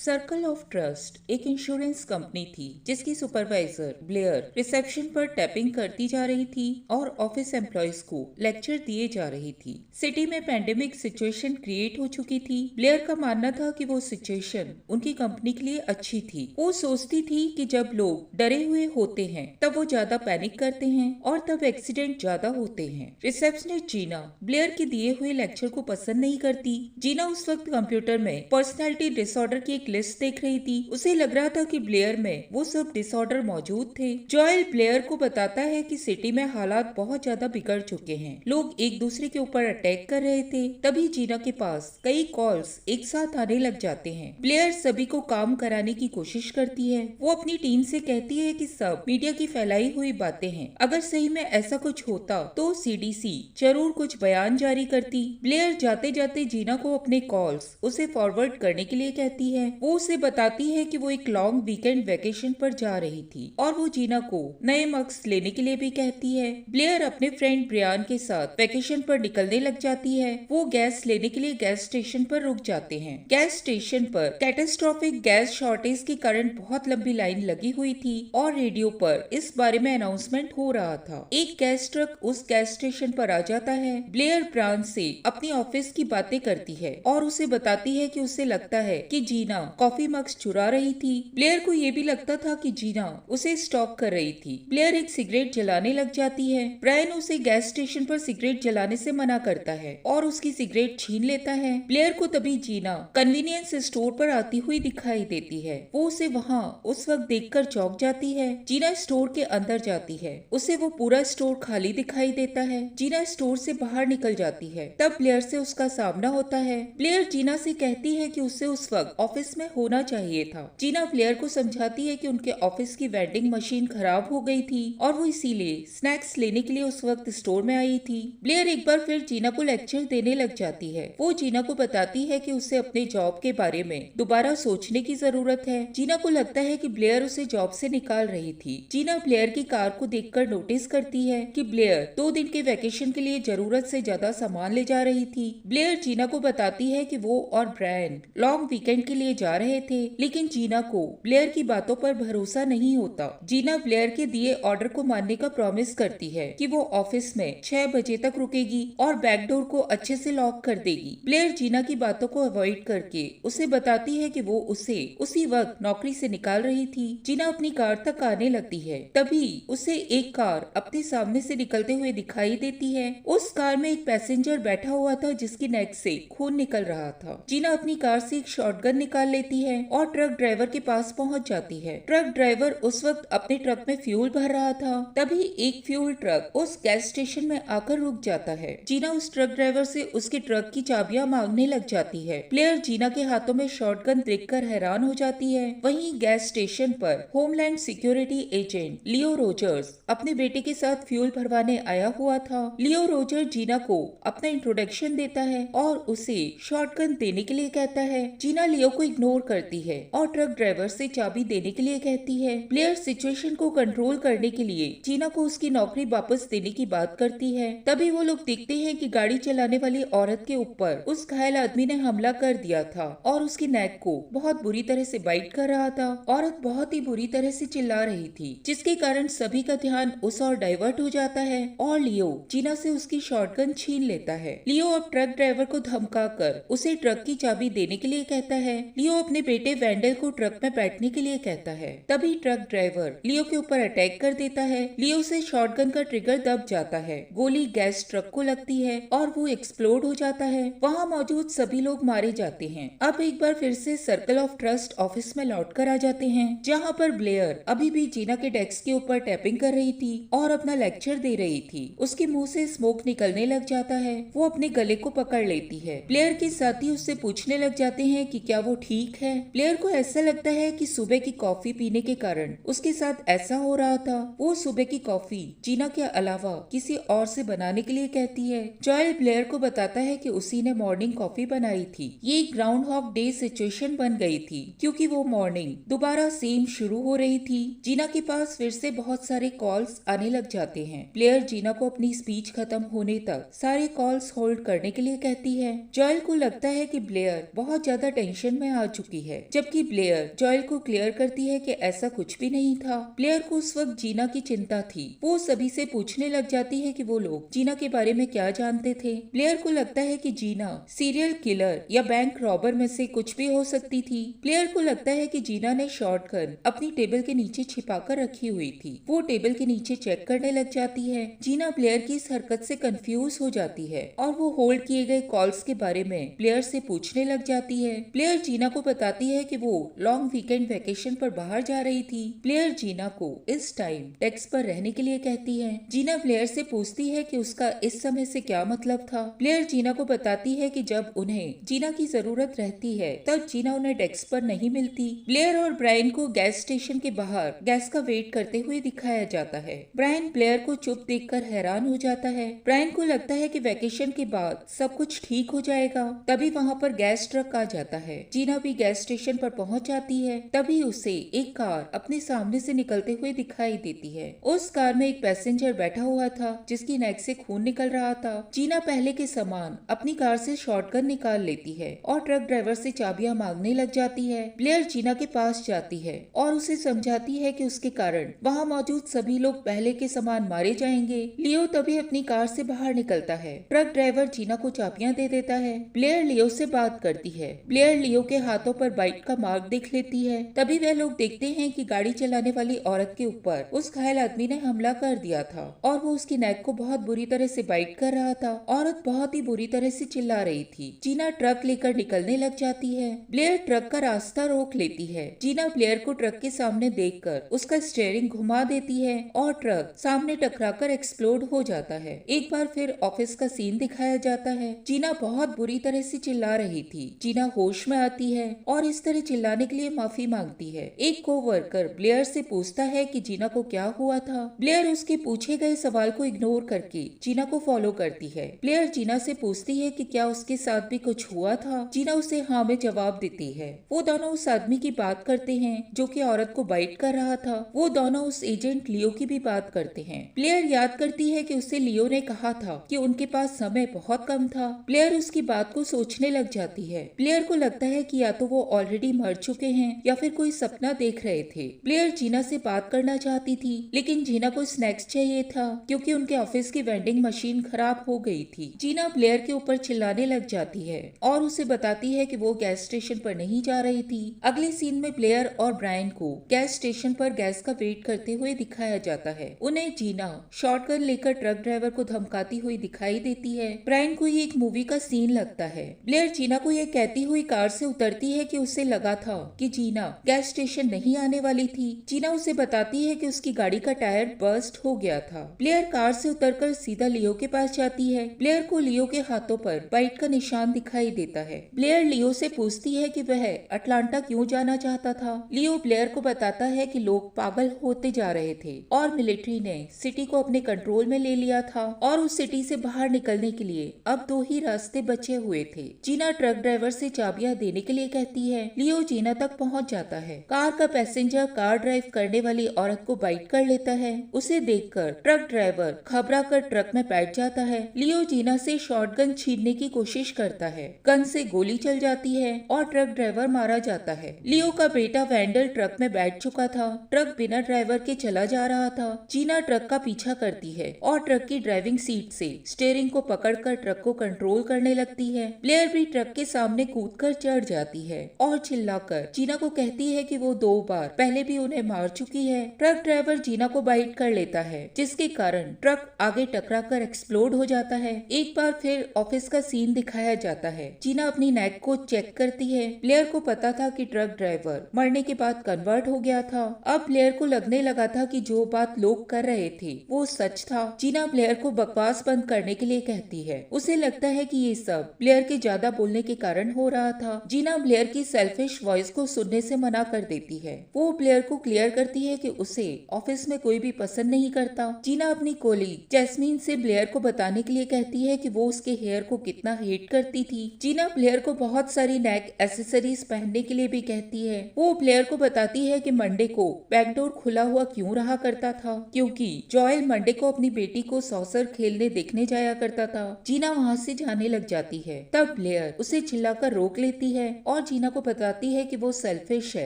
Circle of trust एक insurance company थी जिसकी सुपरवाइजर ब्लेयर रिसेप्शन पर टैपिंग करती जा रही थी और ऑफिस एम्प्लॉयज को लेक्चर दिए जा रही थी। सिटी में पैंडेमिक सिचुएशन क्रिएट हो चुकी थी। ब्लेयर का मानना था कि वो सिचुएशन उनकी कंपनी के लिए अच्छी थी। वो सोचती थी कि जब लोग डरे हुए होते हैं तब वो ज्यादा पैनिक करते हैं और तब एक्सीडेंट ज्यादा होते हैं। रिसेप्शनिस्ट जीना ब्लेयर के दिए हुए लेक्चर को पसंद नहीं करती। जीना उस वक्त कंप्यूटर में पर्सनैलिटी डिसऑर्डर की एक लिस्ट देख रही थी। उसे लग रहा था कि ब्लेयर में वो सब डिसऑर्डर मौजूद थे। जॉयल ब्लेयर को बताता है कि सिटी में हालात बहुत ज्यादा बिगड़ चुके हैं। लोग एक दूसरे के ऊपर अटैक कर रहे थे। तभी जीना के पास कई कॉल्स एक साथ आने लग जाते हैं। ब्लेयर सभी को काम कराने की कोशिश करती है। वो अपनी टीम से कहती है कि सब मीडिया की फैलाई हुई बातें हैं। अगर सही में ऐसा कुछ होता तो सीडीसी जरूर कुछ बयान जारी करती। ब्लेयर जाते जाते जीना को अपने कॉल्स उसे फॉरवर्ड करने के लिए कहती है। वो उसे बताती है कि वो एक लॉन्ग वीकेंड वेकेशन पर जा रही थी और वो जीना को नए मग्स लेने के लिए भी कहती है। ब्लेयर अपने फ्रेंड ब्रियान के साथ वेकेशन पर निकलने लग जाती है। वो गैस लेने के लिए गैस स्टेशन पर रुक जाते हैं। गैस स्टेशन पर कैटास्ट्रोफिक गैस शॉर्टेज के कारण बहुत लंबी लाइन लगी हुई थी और रेडियो पर इस बारे में अनाउंसमेंट हो रहा था। एक गैस ट्रक उस गैस स्टेशन पर आ जाता है। ब्लेयर ब्रियान से अपनी ऑफिस की बातें करती है और उसे बताती है कि उसे लगता है कि जीना कॉफी मग्स चुरा रही थी। ब्लेयर को ये भी लगता था कि जीना उसे स्टॉक कर रही थी। ब्लेयर एक सिगरेट जलाने लग जाती है। ब्रायन उसे गैस स्टेशन पर सिगरेट जलाने से मना करता है और उसकी सिगरेट छीन लेता है। ब्लेयर को तभी जीना कन्वीनियंस स्टोर पर आती हुई दिखाई देती है। वो उसे वहाँ उस वक्त देखकर चौंक जाती है। जीना स्टोर के अंदर जाती है। उसे वो पूरा स्टोर खाली दिखाई देता है। जीना स्टोर से बाहर निकल जाती है। तब ब्लेयर से उसका सामना होता है। ब्लेयर जीना से कहती है कि उसे उस वक्त ऑफिस में होना चाहिए था। जीना ब्लेयर को समझाती है कि उनके ऑफिस की वेंडिंग मशीन खराब हो गई थी और वो इसीलिए स्नैक्स लेने के लिए उस वक्त स्टोर में आई थी। ब्लेयर एक बार फिर जीना को लेक्चर देने लग जाती है। वो जीना को बताती है कि उसे अपने जॉब के बारे में दोबारा सोचने की जरूरत है। जीना को लगता है कि ब्लेयर उसे जॉब से निकाल रही थी। जीना ब्लेयर की कार को देखकर नोटिस करती है कि ब्लेयर 2 दिन के वेकेशन के लिए जरूरत से ज्यादा सामान ले जा रही थी। ब्लेयर जीना को बताती है कि वो और ब्रायन लॉन्ग वीकेंड के लिए जा रहे थे, लेकिन जीना को ब्लेयर की बातों पर भरोसा नहीं होता। जीना ब्लेयर के दिए ऑर्डर को मानने का प्रॉमिस करती है कि वो ऑफिस में 6 बजे तक रुकेगी और बैकडोर को अच्छे से लॉक कर देगी। ब्लेयर जीना की बातों को अवॉइड करके उसे बताती है कि वो उसे उसी वक्त नौकरी से निकाल रही थी। जीना अपनी कार तक आने लगती है। तभी उसे एक कार अपने सामने से निकलते हुए दिखाई देती है। उस कार में एक पैसेंजर बैठा हुआ था जिसकी नेक से खून निकल रहा था। जीना अपनी कार से एक शॉटगन निकाल लेती है और ट्रक ड्राइवर के पास पहुंच जाती है। ट्रक ड्राइवर उस वक्त अपने ट्रक में फ्यूल भर रहा था। तभी एक फ्यूल ट्रक उस गैस स्टेशन में आकर रुक जाता है। जीना उस ट्रक ड्राइवर से उसके ट्रक की चाबियां मांगने लग जाती है। प्लेयर जीना के हाथों में शॉटगन देखकर हैरान हो जाती है। वहीं गैस स्टेशन पर होमलैंड सिक्योरिटी एजेंट लियो रोजर्स अपने बेटे के साथ फ्यूल भरवाने आया हुआ था। लियो रोजर जीना को अपना इंट्रोडक्शन देता है और उसे शॉटगन देने के लिए कहता है। जीना लियो को इग्नोर करती है और ट्रक ड्राइवर से चाबी देने के लिए कहती है। प्लेयर सिचुएशन को कंट्रोल करने के लिए जीना को उसकी नौकरी वापस देने की बात करती है। तभी वो लोग देखते हैं कि गाड़ी चलाने वाली औरत के ऊपर उस घायल आदमी ने हमला कर दिया था और उसकी नेक को बहुत बुरी तरह से बाइट कर रहा था। औरत बहुत ही बुरी तरह से चिल्ला रही थी, जिसके कारण सभी का ध्यान उस और डाइवर्ट हो जाता है और लियो जीना से उसकी शॉटगन छीन लेता है। लियो अब ट्रक ड्राइवर को धमकाकर उसे ट्रक की चाबी देने के लिए कहता है। लियो अपने बेटे वेंडल को ट्रक में बैठने के लिए कहता है। तभी ट्रक ड्राइवर लियो के ऊपर अटैक कर देता है। लियो से शॉटगन का ट्रिगर दब जाता है। गोली गैस ट्रक को लगती है और वो एक्सप्लोड हो जाता है। वहाँ मौजूद सभी लोग मारे जाते हैं। अब एक बार फिर से सर्कल ऑफ ट्रस्ट ऑफिस में लौट कर आ जाते हैं, जहाँ पर ब्लेयर अभी भी जीना के डेस्क के ऊपर टैपिंग कर रही थी और अपना लेक्चर दे रही थी। उसके मुंह से स्मोक निकलने लग जाता है। वो अपने गले को पकड़ लेती है। ब्लेयर के साथी उससे पूछने लग जाते हैं कि क्या वो ठीक है। ब्लेयर को ऐसा लगता है कि सुबह की कॉफी पीने के कारण उसके साथ ऐसा हो रहा था। वो सुबह की कॉफी जीना के अलावा किसी और से बनाने के लिए कहती है। जॉयल ब्लेयर को बताता है कि उसी ने मॉर्निंग कॉफी बनाई थी। ये ग्राउंड हॉक डे सिचुएशन बन गई थी क्योंकि वो मॉर्निंग दोबारा सेम शुरू हो रही थी। जीना के पास फिर से बहुत सारे कॉल्स आने लग जाते हैं। ब्लेयर जीना को अपनी स्पीच खत्म होने तक सारे कॉल्स होल्ड करने के लिए कहती है। जॉयल को लगता है कि ब्लेयर बहुत ज्यादा टेंशन में आ चुकी है, जबकि ब्लेयर जॉयल को क्लियर करती है कि ऐसा कुछ भी नहीं था। ब्लेयर को उस वक्त जीना की चिंता थी। वो सभी से पूछने लग जाती है कि वो लोग जीना के बारे में क्या जानते थे। ब्लेयर को लगता है कि जीना सीरियल किलर या बैंक रॉबर में से कुछ भी हो सकती थी। ब्लेयर को लगता है कि जीना ने शॉटगन अपनी टेबल के नीचे छिपाकर रखी हुई थी। वो टेबल के नीचे चेक करने लग जाती है। जीना ब्लेयर की इस हरकत से कंफ्यूज हो जाती है और वो होल्ड किए गए कॉल्स के बारे में ब्लेयर से पूछने लग जाती है। ब्लेयर जीना को बताती है कि वो लॉन्ग वीकेंड वेकेशन पर बाहर जा रही थी। ब्लेयर जीना को इस टाइम डेस्क पर रहने के लिए कहती है। जीना ब्लेयर से पूछती है कि उसका इस समय से क्या मतलब था। ब्लेयर जीना को बताती है कि जब उन्हें जीना की जरूरत रहती है तब जीना उन्हें डेस्क पर नहीं मिलती। ब्लेयर और ब्रायन को गैस स्टेशन के बाहर गैस का वेट करते हुए दिखाया जाता है। ब्रायन ब्लेयर को चुप देखकर हैरान हो जाता है। ब्रायन को लगता है कि वेकेशन के बाद सब कुछ ठीक हो जाएगा। तभी वहाँ पर गैस ट्रक आ जाता है। जीना भी गैस स्टेशन पर पहुँच जाती है। तभी उसे एक कार अपने सामने से निकलते हुए दिखाई देती है। उस कार में एक पैसेंजर बैठा हुआ था जिसकी नेक से खून निकल रहा था। जीना पहले के समान अपनी कार से शॉटगन निकाल लेती है और ट्रक ड्राइवर से चाबियां मांगने लग जाती है। ब्लेयर जीना के पास जाती है और उसे समझाती है कि उसके कारण वहाँ मौजूद सभी लोग पहले के समान मारे जाएंगे। लियो तभी अपनी कार से बाहर निकलता है। ट्रक ड्राइवर जीना को चाबियां दे देता है। ब्लेयर लियो से बात करती है। ब्लेयर लियो के हाथों पर बाइट का मार्क देख लेती है। तभी वह लोग देखते हैं कि गाड़ी चलाने वाली औरत के ऊपर उस घायल आदमी ने हमला कर दिया था और वो उसकी नेक को बहुत बुरी तरह से बाइट कर रहा था। औरत बहुत ही बुरी तरह से चिल्ला रही थी। जीना ट्रक लेकर निकलने लग जाती है। ब्लेयर ट्रक का रास्ता रोक लेती है। जीना ब्लेयर को ट्रक के सामने देखकर उसका स्टीयरिंग घुमा देती है और ट्रक सामने टकराकर एक्सप्लोड हो जाता है। एक बार फिर ऑफिस का सीन दिखाया जाता है। जीना बहुत बुरी तरह से चिल्ला रही थी। जीना होश में आती है और इस तरह चिल्लाने के लिए माफी मांगती है। एक कोवर्कर ब्लेयर से पूछता है कि जीना को क्या हुआ था। ब्लेयर उसके पूछे गए सवाल को इग्नोर करके जीना को फॉलो करती है। ब्लेयर जीना से पूछती है कि क्या उसके साथ भी कुछ हुआ था। जीना उसे हाँ में जवाब देती है। वो दोनों उस आदमी की बात करते हैं जो कि औरत को बाइट कर रहा था। वो दोनों उस एजेंट लियो की भी बात करते हैं। ब्लेयर याद करती है कि उसे लियो ने कहा था कि उनके पास समय बहुत कम था। ब्लेयर उसकी बात को सोचने लग जाती है। ब्लेयर को लगता है कि या तो वो ऑलरेडी मर चुके हैं या फिर कोई सपना देख रहे थे। ब्लेयर जीना से बात करना चाहती थी लेकिन जीना को स्नैक्स चाहिए था क्योंकि उनके ऑफिस की वेंडिंग मशीन खराब हो गई थी। जीना ब्लेयर के ऊपर चिल्लाने लग जाती है और उसे बताती है कि वो गैस स्टेशन पर नहीं जा रही थी। अगले सीन में ब्लेयर और ब्रायन को गैस स्टेशन पर गैस का वेट करते हुए दिखाया जाता है। उन्हें जीना शॉटगन लेकर ट्रक ड्राइवर को धमकाती हुई दिखाई देती है। ब्रायन को ये एक मूवी का सीन लगता है। ब्लेयर जीना को ये कहती हुई कार से उतरती है कि उसे लगा था कि जीना गैस स्टेशन नहीं आने वाली थी। जीना उसे बताती है कि उसकी गाड़ी का टायर बर्स्ट हो गया था। ब्लेयर कार से उतरकर सीधा लियो के पास जाती है। ब्लेयर को लियो के हाथों पर बाइट का निशान दिखाई देता है। ब्लेयर लियो से पूछती है कि वह अटलांटा क्यों जाना चाहता था। लियो ब्लेयर को बताता है कि लोग पागल होते जा रहे थे और मिलिट्री ने सिटी को अपने कंट्रोल में ले लिया था और उस सिटी से बाहर निकलने के लिए अब दो ही रास्ते बचे हुए थे। जीना ट्रक ड्राइवर से चाबियां देने के लिए कहती है। लियो जीना तक पहुंच जाता है। कार का पैसेंजर कार ड्राइव करने वाली औरत को बाइट कर लेता है। उसे देखकर ट्रक ड्राइवर घबरा कर ट्रक में बैठ जाता है। लियो जीना से शॉटगन छीनने की कोशिश करता है। गन से गोली चल जाती है और ट्रक ड्राइवर मारा जाता है। लियो का बेटा वैंडल ट्रक में बैठ चुका था। ट्रक बिना ड्राइवर के चला जा रहा था। जीना ट्रक का पीछा करती है और ट्रक की ड्राइविंग सीट से स्टीयरिंग को पकड़कर ट्रक को कंट्रोल करने लगती है। ब्लेयर भी ट्रक के सामने कूदकर चढ़ जाती है और चिल्लाकर जीना को कहती है कि वो 2 बार पहले भी उन्हें मार चुकी है। ट्रक ड्राइवर जीना को बाइट कर लेता है जिसके कारण ट्रक आगे टकराकर एक्सप्लोड हो जाता है। एक बार फिर ऑफिस का सीन दिखाया जाता है। जीना अपनी नेक को चेक करती है। ब्लेयर को पता था कि ट्रक ड्राइवर मरने के बाद कन्वर्ट हो गया था। अब ब्लेयर को लगने लगा था कि जो बात लोग कर रहे थे वो सच था। जीना ब्लेयर को बकवास बंद करने के लिए कहती है। उसे लगता है कि ये सब ब्लेयर के ज्यादा बोलने के कारण हो रहा था। जीना ब्लेयर की सेल्फिश वॉइस को सुनने से मना कर देती है। वो ब्लेयर को क्लियर करती है कि उसे ऑफिस में कोई भी पसंद नहीं करता। जीना अपनी कोलीग जैस्मीन से ब्लेयर को बताने के लिए कहती है कि वो उसके हेयर को कितना हेट करती थी। जीना ब्लेयर को बहुत सारी नेक एसेसरीज पहनने के लिए भी कहती है। वो ब्लेयर को बताती है कि मंडे को बैकडोर खुला हुआ क्यों रहा करता था क्योंकि जॉयल मंडे को अपनी बेटी को सॉसर खेलने देखने जाया करता था। जीना वहाँ से जाने लग जाती है। तब ब्लेयर उसे चिल्लाकर रोक लेती है और और जीना को बताती है कि वो सेल्फिश है।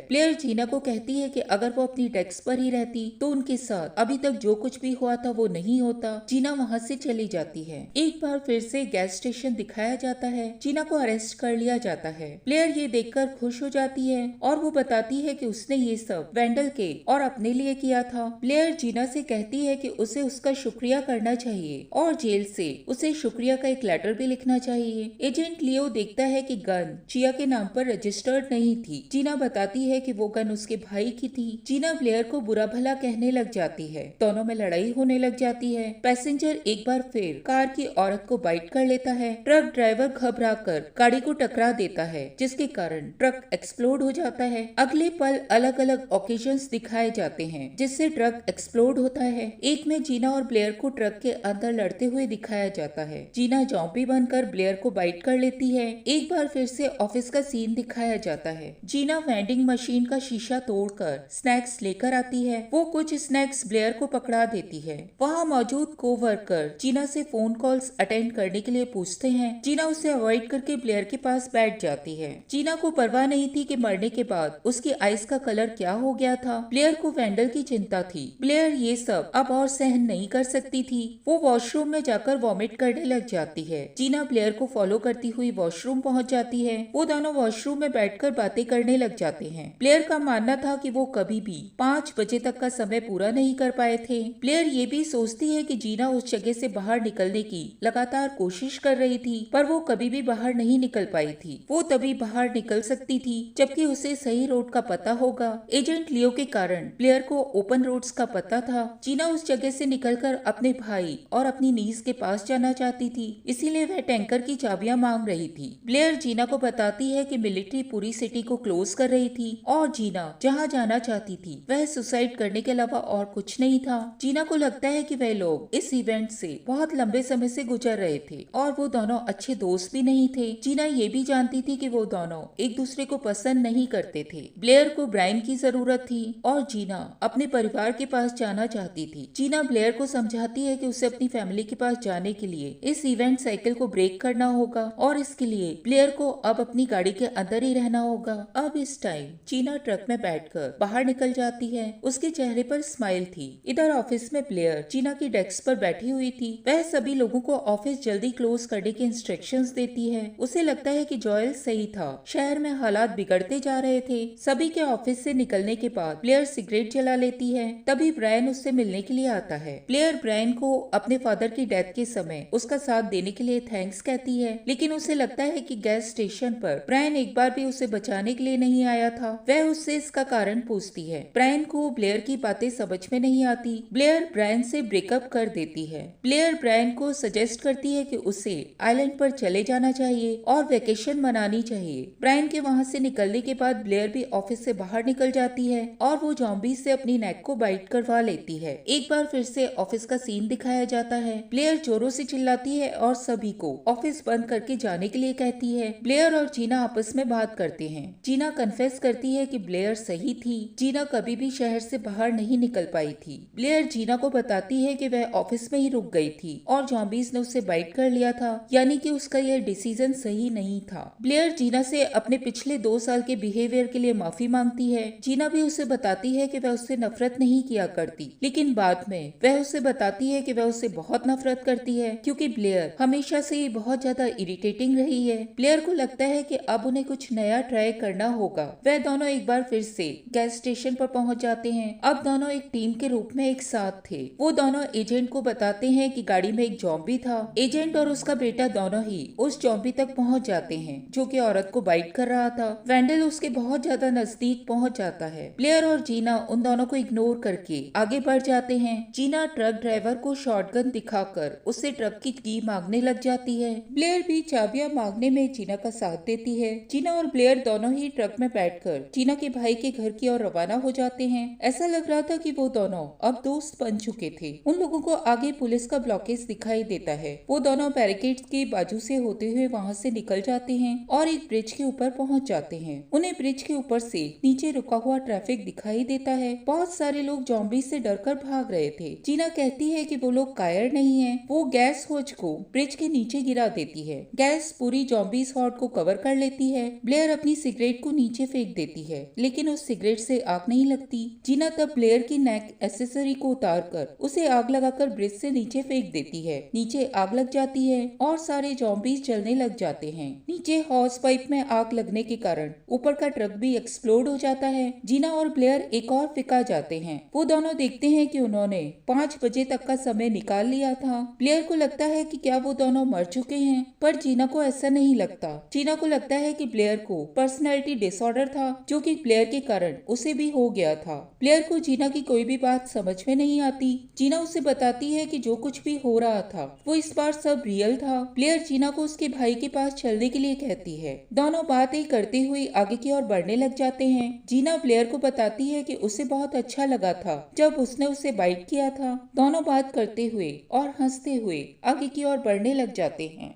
ब्लेयर जीना को कहती है कि अगर वो अपनी डेस्क पर ही रहती तो उनके साथ अभी तक जो कुछ भी हुआ था वो नहीं होता। जीना वहाँ से चली जाती है। एक बार फिर से गैस स्टेशन दिखाया जाता है। जीना को अरेस्ट कर लिया जाता है। ब्लेयर ये देखकर खुश हो जाती है और वो बताती है कि उसने ये सब वेंडल के और अपने लिए किया था। ब्लेयर जीना से कहती है कि उसे उसका शुक्रिया करना चाहिए और जेल से उसे शुक्रिया का एक लेटर भी लिखना चाहिए। एजेंट लियो देखता है कि गन चिया के नाम पर रजिस्टर्ड नहीं थी। जीना बताती है कि वो गन उसके भाई की थी। जीना ब्लेयर को बुरा भला कहने लग जाती है। दोनों में लड़ाई होने लग जाती है। पैसेंजर एक बार फिर कार की औरत को बाइट कर लेता है। ट्रक ड्राइवर घबराकर गाड़ी को टकरा देता है, जिसके कारण ट्रक एक्सप्लोड हो जाता है। अगले पल अलग अलग ओकेजन्स दिखाए जाते हैं जिससे ट्रक एक्सप्लोड होता है। एक में जीना और ब्लेयर को ट्रक के अंदर लड़ते हुए दिखाया जाता है। जीना जॉम्बी बनकर ब्लेयर को बाइट कर लेती है। एक बार फिर से ऑफिस का सीन दिखाया जाता है। जीना वेंडिंग मशीन का शीशा तोड़कर स्नैक्स लेकर आती है। वो कुछ स्नैक्स ब्लेयर को पकड़ा देती है। वहाँ मौजूद कोवर्कर जीना से फोन कॉल्स अटेंड करने के लिए पूछते हैं। जीना उसे अवॉइड करके ब्लेयर के पास बैठ जाती है। जीना को परवाह नहीं थी कि मरने के बाद उसकी आइस का कलर क्या हो गया था। ब्लेयर को वेंडल की चिंता थी। ब्लेयर ये सब अब और सहन नहीं कर सकती थी। वो वॉशरूम में जाकर वॉमिट करने लग जाती है। जीना ब्लेयर को फॉलो करती हुई वॉशरूम पहुंच जाती है। वो दोनों वॉशरूम में बैठकर बातें करने लग जाते हैं। ब्लेयर का मानना था कि वो कभी भी 5 बजे तक का समय पूरा नहीं कर पाए थे। ब्लेयर ये भी सोचती है कि जीना उस जगह से बाहर निकलने की लगातार कोशिश कर रही थी, पर वो कभी भी बाहर नहीं निकल पाई थी। वो तभी बाहर निकल सकती थी जबकि उसे सही रोड का पता होगा। एजेंट लियो के कारण ब्लेयर को ओपन रोड्स का पता था। जीना उस जगह से निकलकर अपने भाई और अपनी नीज के पास जाना चाहती थी, इसीलिए वह टैंकर की चाबियां मांग रही थी। ब्लेयर जीना को बताती है कि मिलिट्री पूरी सिटी को क्लोज कर रही थी और जीना जहाँ जाना चाहती थी वह सुसाइड करने के अलावा और कुछ नहीं था। जीना को लगता है कि वह लोग इस इवेंट से बहुत लंबे समय से गुजर रहे थे और वो दोनों अच्छे दोस्त भी नहीं थे। जीना ये भी जानती थी कि वो दोनों एक दूसरे को पसंद नहीं करते थे। ब्लेयर को ब्रायन की जरूरत थी और जीना अपने परिवार के पास जाना चाहती थी। जीना ब्लेयर को समझाती है कि उसे अपनी फैमिली के पास जाने के लिए इस इवेंट साइकिल को ब्रेक करना होगा और इसके लिए ब्लेयर को अब अपनी गाड़ी के अंदर ही रहना होगा। अब इस टाइम जीना ट्रक में बैठकर बाहर निकल जाती है। उसके चेहरे पर स्माइल थी। इधर ऑफिस में ब्लेयर जीना की डेस्क पर बैठी हुई थी। वह सभी लोगों को ऑफिस जल्दी क्लोज करने के इंस्ट्रक्शंस देती है। उसे लगता है कि जॉयल सही था। शहर में हालात बिगड़ते जा रहे थे। सभी के ऑफिस से निकलने के बाद ब्लेयर सिगरेट जला लेती है। तभी ब्रायन उससे मिलने के लिए आता है। ब्लेयर ब्रायन को अपने फादर की डेथ के समय उसका साथ देने के लिए थैंक्स कहती है, लेकिन उसे लगता है कि गैस स्टेशन पर ब्रायन एक बार भी उसे बचाने के लिए नहीं आया था। वह उससे इसका कारण पूछती है। ब्रायन को ब्लेयर की बातें समझ में नहीं आती। ब्लेयर ब्रायन से ब्रेकअप कर देती है। ब्लेयर ब्रायन को सजेस्ट करती है कि उसे आइलैंड पर चले जाना चाहिए और वेकेशन मनानी चाहिए। ब्रायन के वहाँ से निकलने के बाद ब्लेयर भी ऑफिस से बाहर निकल जाती है और वो जॉम्बी से अपनी नेक को बाइट करवा लेती है। एक बार फिर से ऑफिस का सीन दिखाया जाता है। ब्लेयर जोरों से चिल्लाती है और सभी को ऑफिस बंद करके जाने के लिए कहती है। ब्लेयर और जीना आपस में बात करते हैं। जीना कन्फेस करती है कि ब्लेयर सही थी। जीना कभी भी शहर से बाहर नहीं निकल पाई थी। ब्लेयर जीना को बताती है कि वह ऑफिस में ही रुक गई थी और जॉम्बीज ने उसे बाइट कर लिया था, यानी कि उसका यह डिसीजन सही नहीं था। ब्लेयर जीना से अपने पिछले 2 साल के बिहेवियर के लिए माफी मांगती है। जीना भी उसे बताती है कि वह उससे नफरत नहीं किया करती, लेकिन बाद में वह उसे बताती है कि वह उससे बहुत नफरत करती है क्योंकि ब्लेयर हमेशा से ही बहुत ज्यादा इरिटेटिंग रही है। ब्लेयर को लगता है कि अब उन्हें कुछ नया ट्राई करना होगा। वह दोनों एक बार फिर से गैस स्टेशन पर पहुंच जाते हैं। अब दोनों एक टीम के रूप में एक साथ थे। वो दोनों एजेंट को बताते हैं कि गाड़ी में एक जॉम्बी था। एजेंट और उसका बेटा दोनों ही उस जॉम्बी तक पहुंच जाते हैं जो कि औरत को बाइट कर रहा था। वेंडल उसके बहुत ज्यादा नजदीक पहुंच जाता है। ब्लेयर और जीना उन दोनों को इग्नोर करके आगे बढ़ जाते हैं। जीना ट्रक ड्राइवर को शॉटगन दिखाकर उससे ट्रक की की मांगने लग जाती है। ब्लेयर भी चाबियां मांगने में जीना का साथ देती है। जीना और ब्लेयर दोनों ही ट्रक में बैठकर जीना के भाई के घर की ओर रवाना हो जाते हैं। ऐसा लग रहा था कि वो दोनों अब दोस्त बन चुके थे। उन लोगों को आगे पुलिस का ब्लॉकेज दिखाई देता है। वो दोनों बैरिकेड्स के बाजू से होते हुए वहाँ से निकल जाते हैं और एक ब्रिज के ऊपर पहुँच जाते हैं। उन्हें ब्रिज के ऊपर से नीचे रुका हुआ ट्रैफिक दिखाई देता है। बहुत सारे लोग जॉम्बी से डरकर भाग रहे थे। जीना कहती है कि वो लोग कायर नहीं है। वो गैस होज को ब्रिज के नीचे गिरा देती है। गैस पूरी जॉम्बीज हॉट को कवर कर लेती है है। ब्लेयर अपनी सिगरेट को नीचे फेंक देती है, लेकिन उस सिगरेट से आग नहीं लगती। जीना तब ब्लेयर की नेक एक्सेसरी को उतार कर उसे आग लगाकर ब्रिज से नीचे फेंक देती है। नीचे आग लग जाती है और सारे ज़ॉम्बीज जलने लग जाते हैं। नीचे हॉस पाइप में आग लगने के कारण ऊपर का ट्रक भी एक्सप्लोड हो जाता है। जीना और ब्लेयर एक और फिका जाते हैं। वो दोनों देखते हैं कि उन्होंने 5 बजे तक का समय निकाल लिया था। ब्लेयर को लगता है कि क्या वो दोनों मर चुके हैं, पर जीना को ऐसा नहीं लगता। जीना को लगता है कि ब्लेयर को पर्सनैलिटी डिसऑर्डर था, जो कि ब्लेयर के कारण उसे भी हो गया था। ब्लेयर को जीना की कोई भी बात समझ में नहीं आती। जीना उसे बताती है कि जो कुछ भी हो रहा था वो इस बार सब रियल था। ब्लेयर जीना को उसके भाई के पास चलने के लिए कहती है। दोनों बातें करते हुए आगे की ओर बढ़ने लग जाते हैं। जीना ब्लेयर को बताती है कि उसे बहुत अच्छा लगा था जब उसने उसे बाइट किया था। दोनों बात करते हुए और हंसते हुए आगे की ओर बढ़ने लग जाते हैं।